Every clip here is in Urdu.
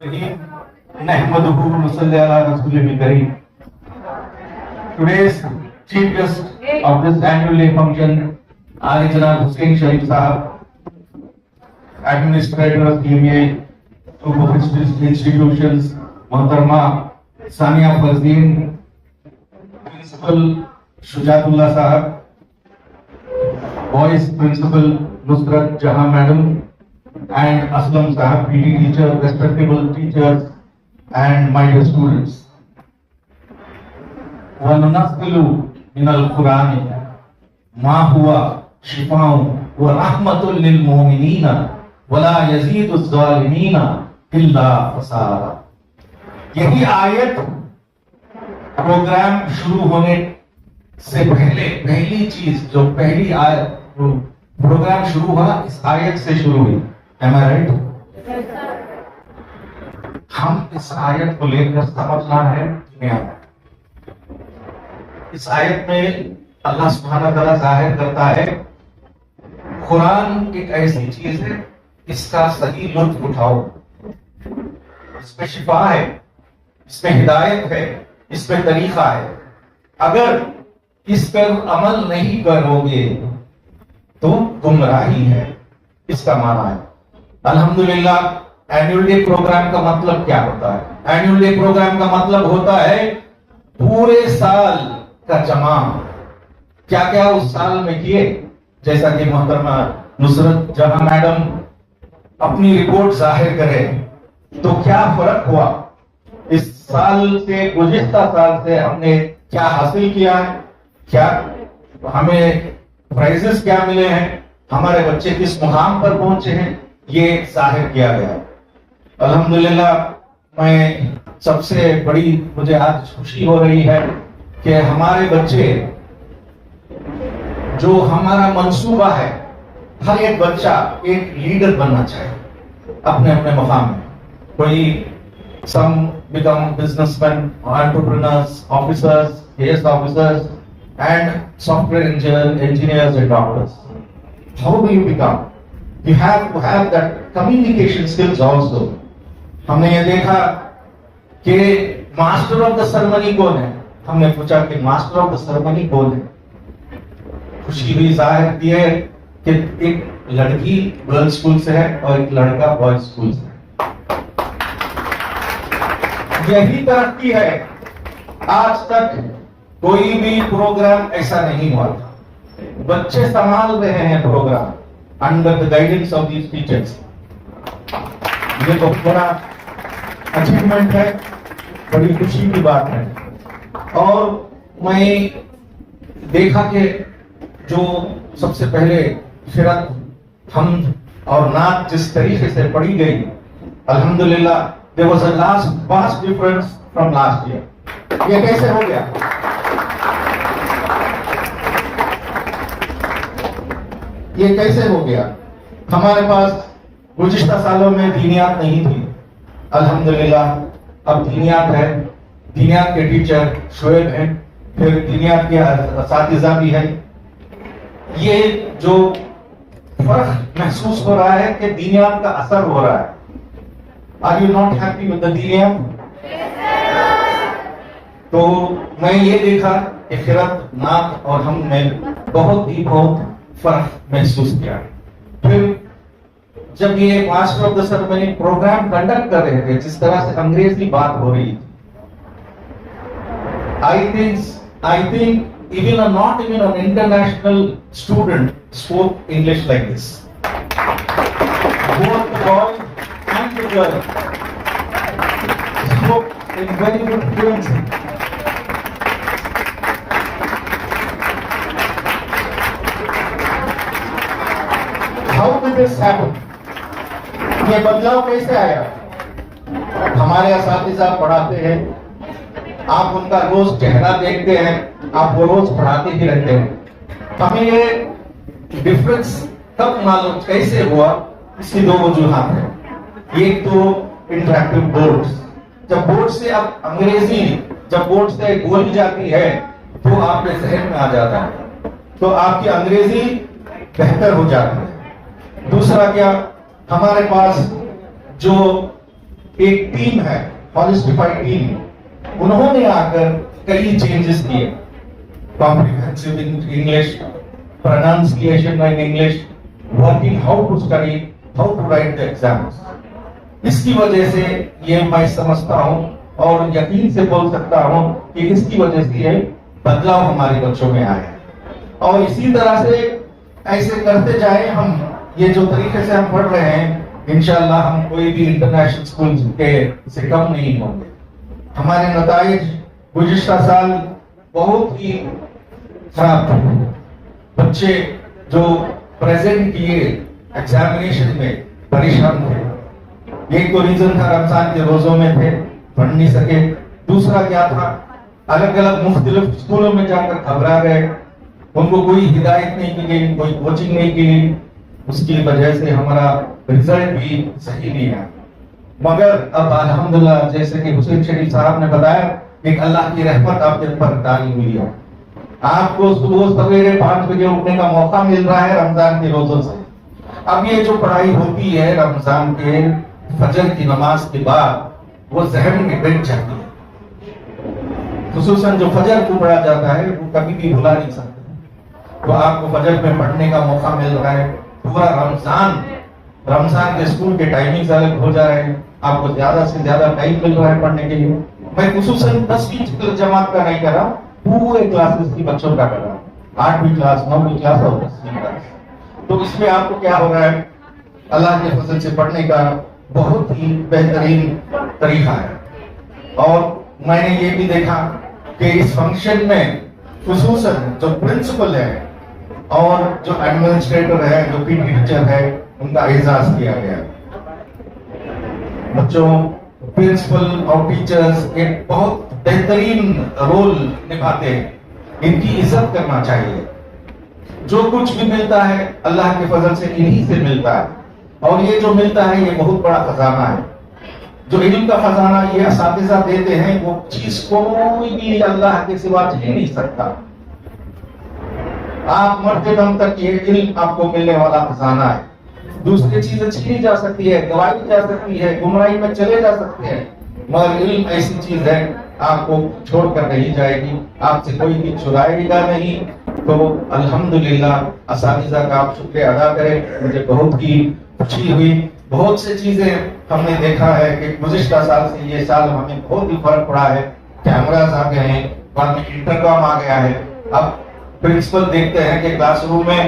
نحمده ونصلي على رسوله الكريم. Today's chief guest of this annual day function, Ali Janab Hussain Sharif Sahab, Administrator of DMA, Group of Institutions, Mohtarma Sania Fazleen, Principal Shujatullah Sahab, Boys Principal Nusrat Jahan Madam, and Aslam Sahab, PD teacher, respectable teachers, and my dear students. وَنُنَزِّلُ مِنَ الْقُرْآنِ مَا هُوَ شِفَاءٌ وَرَحْمَةٌ لِلْمُؤْمِنِينَ وَلَا يَزِيدُ الظَّالِمِينَ إِلَّا خَسَارًا. یہی آیت پروگرام شروع ہونے سے پہلی چیز جو پہلی آیت پروگرام شروع ہوا اس آیت سے شروع ہوئی. Am I right? ہم اس آیت کو لے کر سمجھنا ہے دنیا میں. اس آیت میں اللہ سبحانہ تعالیٰ ظاہر کرتا ہے قرآن ایک ایسی چیز ہے اس کا صحیح لطف اٹھاؤ. اس میں شفا ہے, اس میں ہدایت ہے, اس میں طریقہ ہے. اگر اس پر عمل نہیں کرو گے تو گمراہی ہے, اس کا معنی ہے. الحمدللہ اینیول ڈے پروگرام کا مطلب کیا ہوتا ہے؟ اینیول ڈے پروگرام کا مطلب ہوتا ہے پورے سال کا جمع. کیا کیا اس سال میں کیے, جیسا کہ محترمہ نصرت جہاں میڈم اپنی رپورٹ ظاہر کرے تو کیا فرق ہوا اس سال سے, گزشتہ سال سے ہم نے کیا حاصل کیا ہے, کیا ہمیں پرائزز کیا ملے ہیں, ہمارے بچے کس مقام پر پہنچے ہیں, یہ ظاہر کیا گیا. الحمدللہ میں سب سے بڑی مجھے آج خوشی ہو رہی ہے کہ ہمارے بچے جو ہمارا منصوبہ ہے, ہر ایک بچہ ایک لیڈر بننا چاہے اپنے اپنے مقام میں. کوئی some become businessmen, entrepreneurs, officers, AS officers, and software engineers and doctors. How do you become? You have to have that communication skills also. ہم نے یہ دیکھا کہ ماسٹر آف دا سرمنی کون ہے, ہم نے پوچھا کہ ماسٹر آف دا سرمنی کون ہے. خوشی بھی ظاہر کی ہے کہ ایک لڑکی گرل اسکول سے ہے اور ایک لڑکا بوائز اسکول سے ہے. یہی ترقی ہے. آج تک کوئی بھی پروگرام ایسا نہیں ہوا تھا. بچے سنبھال رہے ہیں programme under the guidance of these teachers. یہ بہت بڑا اچیومنٹ ہے, بڑی خوشی کی بات ہے. اور میں دیکھا کہ جو سب سے پہلے فرق حمد اور نعت جس طریقے سے پڑھی گئی, الحمدللہ there was a vast difference from last year. یہ کیسے ہو گیا؟ یہ کیسے ہو گیا؟ ہمارے پاس گزشتہ سالوں میں دینیات نہیں تھی, الحمدللہ اب دینیات ہے. دینیات کے ٹیچر شعیب ہیں, پھر دینیات کے اساتذہ بھی ہیں. یہ جو فرق محسوس ہو رہا ہے کہ دینیات کا اثر ہو رہا ہے. Are you not happy with the دینیات؟ تو میں یہ دیکھا کہ خیرت نعت اور ہم میں بہت فرق محسوس کیا. پھر جب یہ master of the ceremony program conduct کر رہے تھے, جس طرح سے انگریزی بات ہو رہی تھی, I think even not even an international student spoke English like this. Both the boy and the girl spoke in very good fluency. How did this happen? یہ بدلاؤ کیسے آیا؟ ہمارے اساتذہ پڑھاتے ہیں, آپ ان کا روز چہرہ دیکھتے ہیں, آپ وہ روز پڑھاتے ہی رہتے ہیں. ہمیں یہ ڈفرنس کب معلوم کیسے ہوا؟ اس کی دو وجوہات ہیں. ایک تو انٹریکٹیو بورڈز. جب بورڈ سے اب انگریزی جب بورڈ سے بولی جاتی ہے تو آپ کے ذہن میں آ جاتا ہے, تو آپ کی انگریزی بہتر ہو جاتی ہے. دوسرا کیا, ہمارے پاس جو ایک ٹیم ہے ہالسٹیفائڈ ٹیم, انہوں نے آ کر کئی چینجز کیے, comprehensive English, pronunciation in English, working how to study, how to write the exams. اس کی وجہ سے یہ میں سمجھتا ہوں اور یقین سے بول سکتا ہوں کہ اس کی وجہ سے یہ بدلاؤ ہمارے بچوں میں آیا. اور اسی طرح سے ایسے کرتے جائیں ہم, یہ جو طریقے سے ہم پڑھ رہے ہیں, انشاءاللہ ہم کوئی بھی انٹرنیشنل اسکول کے سے کم نہیں ہوں گے. ہمارے نتائج گزشتہ سال بہت ہی خراب تھے. بچے جو پریزنٹ کیے ایگزامینیشن میں پریشان تھے. ایک تو ریزن تھا رمضان کے روزوں میں تھے, پڑھ نہیں سکے. دوسرا کیا تھا, الگ الگ مختلف اسکولوں میں جا کر گھبرا گئے, ان کو کوئی ہدایت نہیں کی گئی, کوئی کوچنگ نہیں کی گئی. اس کی وجہ سے ہمارا رزلٹ بھی صحیح نہیں ہے. مگر اب الحمدللہ جیسے کہ حسین شریف صاحب نے بتایا, ایک اللہ کی رحمت آپ کے اوپر ڈالی ہوئی ہے. آپ کو صبح سویرے 5 بجے اٹھنے کا موقع مل رہا ہے رمضان کے روزوں سے. اب یہ جو پڑھائی ہوتی ہے رمضان کے فجر کی نماز کے بعد, وہ ذہن میں بیٹھ جاتی ہے. خصوصاً جو فجر کو پڑھا جاتا ہے وہ کبھی بھی بھلا نہیں سکتے. تو آپ کو فجر میں پڑھنے کا موقع مل رہا ہے. پورا رمضان کے اسکول کے ٹائمنگ الگ ہو جا رہے ہیں, آپ کو زیادہ سے زیادہ ٹائم مل رہا ہے پڑھنے کے لیے. میں خصوصاً 10ویں جماعت کا نہیں کر رہا, پورے کلاسز کی بچوں کا کر رہا ہوں, 8ویں کلاس 9ویں کلاس اور 10ویں کلاس. تو اس میں آپ کو کیا ہو رہا ہے, اللہ کے فضل سے پڑھنے کا بہت ہی بہترین طریقہ ہے. اور میں نے یہ بھی دیکھا کہ اس فنکشن میں خصوصاً جو پرنسپل ہے اور جو ایڈمنسٹریٹر ہے, جو پی ٹیچر ہے, ان کا اعزاز کیا گیا. بچوں, پرنسپل اور ٹیچرز ایک بہت بہترین رول نبھاتے ہیں. ان کی عزت کرنا چاہیے. جو کچھ بھی ملتا ہے اللہ کے فضل سے انہی سے ملتا ہے, اور یہ جو ملتا ہے یہ بہت بڑا خزانہ ہے. جو علم کا خزانہ یہ اساتذہ دیتے ہیں, وہ چیز کوئی بھی اللہ کے سوا چھین نہیں سکتا. آپ مرتے دم تک یہ علم آپ کو ملنے والا خزانہ ہے. دوسری چیزیں چھینی جا سکتی ہے, گوائی جا سکتی ہے, گمراہی میں چلے جا سکتے ہیں, مگر علم ایسی چیز ہے آپ کو چھوڑ کر نہیں جائے گی, آپ سے کوئی بھی چرائے گا نہیں. تو الحمدللہ اساتذہ کا آپ شکریہ ادا کریں. مجھے بہت ہی خوشی ہوئی. بہت سے چیزیں ہم نے دیکھا ہے کہ گزشتہ سال سے یہ سال ہمیں بہت ہی فرق پڑا ہے. کیمراز آ گئے ہیں, بعد میں انٹرکام آ گیا ہے. اب پرنسپل دیکھتے ہیں کہ کلاس روم میں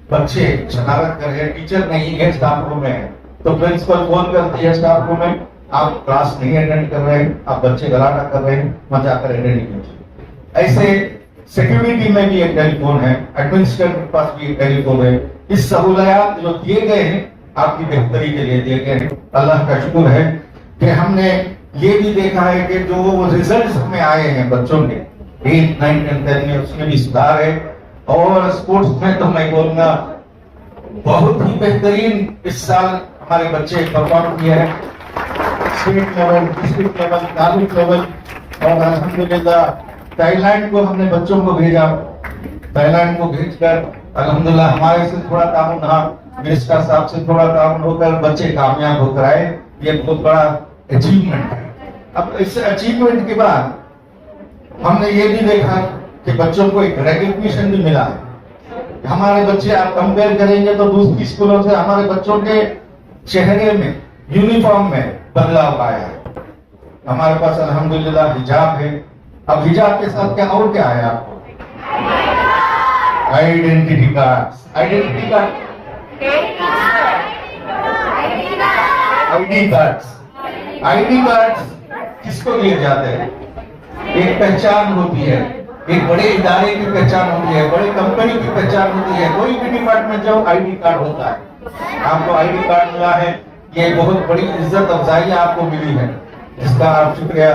بچے شرارت کر رہے ہیں, ٹیچر نہیں ہے اسٹاف روم میں, تو پرنسپل فون کرتی ہے اسٹاف روم میں, آپ کلاس نہیں اٹینڈ کر رہے ہیں, آپ بچے گلاٹا کر رہے ہیں, وہاں جا کر اٹینڈ نہیں کیجیے. ایسے سیکیورٹی میں بھی ایک ٹیلی فون ہے, ایڈمنسٹریٹر کے پاس بھی ایک ٹیلی فون ہے. اس سہولیات جو دیے گئے ہیں آپ کی بہتری کے لیے دیے گئے ہیں. اللہ کا شکر ہے کہ ہم نے یہ بھی دیکھا ہے کہ جو ریزلٹس ہمیں آئے ہیں بچوں کے 8, 9, 10 میں, اس میں بھی سدھار ہے. اور اسپورٹس میں تو میں بولوں گا بہت ہی بہترین اس سال ہمارے بچے پرفارم کیے ہیں. اسٹیٹ لیول, ڈسٹرکٹ لیول, تعلق لیول. اور الحمدللہ تائی لینڈ کو ہم نے بچوں کو بھیجا. تائی لینڈ کو بھیج کر الحمدللہ ہمارے سے تھوڑا تعاون رہا, منسٹر صاحب سے تھوڑا تعاون ہو کر بچے کامیاب ہو کر آئے. یہ بہت بڑا اچیومنٹ ہے. اب اس اچیومنٹ کے بعد ہم نے یہ بھی دیکھا کہ بچوں کو ایک ریکگنیشن بھی ملا ہے. ہمارے بچے آپ کمپیئر کریں گے تو دوسری اسکولوں سے ہمارے بچوں کے چہرے میں, یونیفارم میں بدلاؤ آیا ہے. ہمارے پاس الحمدللہ حجاب ہے. اب حجاب کے ساتھ کیا اور کیا ہے آپ کو؟ Identity card. Identity card, I D card کس کو دیے جاتے ہیں؟ ایک پہچان ہوتی ہے, ایک بڑے ادارے کی پہچان ہوتی ہے, بڑے کمپنی کی پہچان ہوتی ہے. کوئی بھی ڈپارٹمنٹ جاؤ آئی ڈی کارڈ ہوتا ہے. آپ کو آئی ڈی کارڈ ملا ہے, یہ بہت بڑی عزت افزائی آپ کو ملی ہے, جس کا آپ شکریہ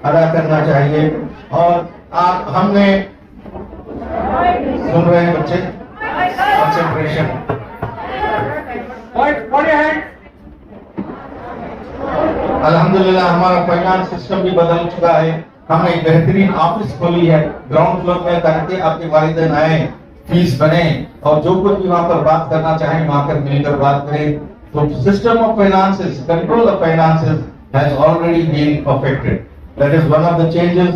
ادا کرنا چاہیے. اور آپ ہم نے سن رہے ہیں بچے, کنسنٹریشن. الحمدللہ ہمارا فائنانس سسٹم بھی بدل چکا ہے. ہم نے ایک بہترین آفس کھولی ہے گراؤنڈ فلور میں, تاکہ آپ کے والدین آئیں, فیس بنے, اور جو کچھ بھی وہاں پر بات کرنا چاہیں وہاں پر مل کر بات کریں. تو system of finances, control of finances, has already been perfected. That is one of the changes.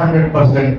100%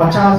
50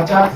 50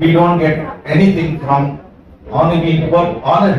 we don't get anything from only honor.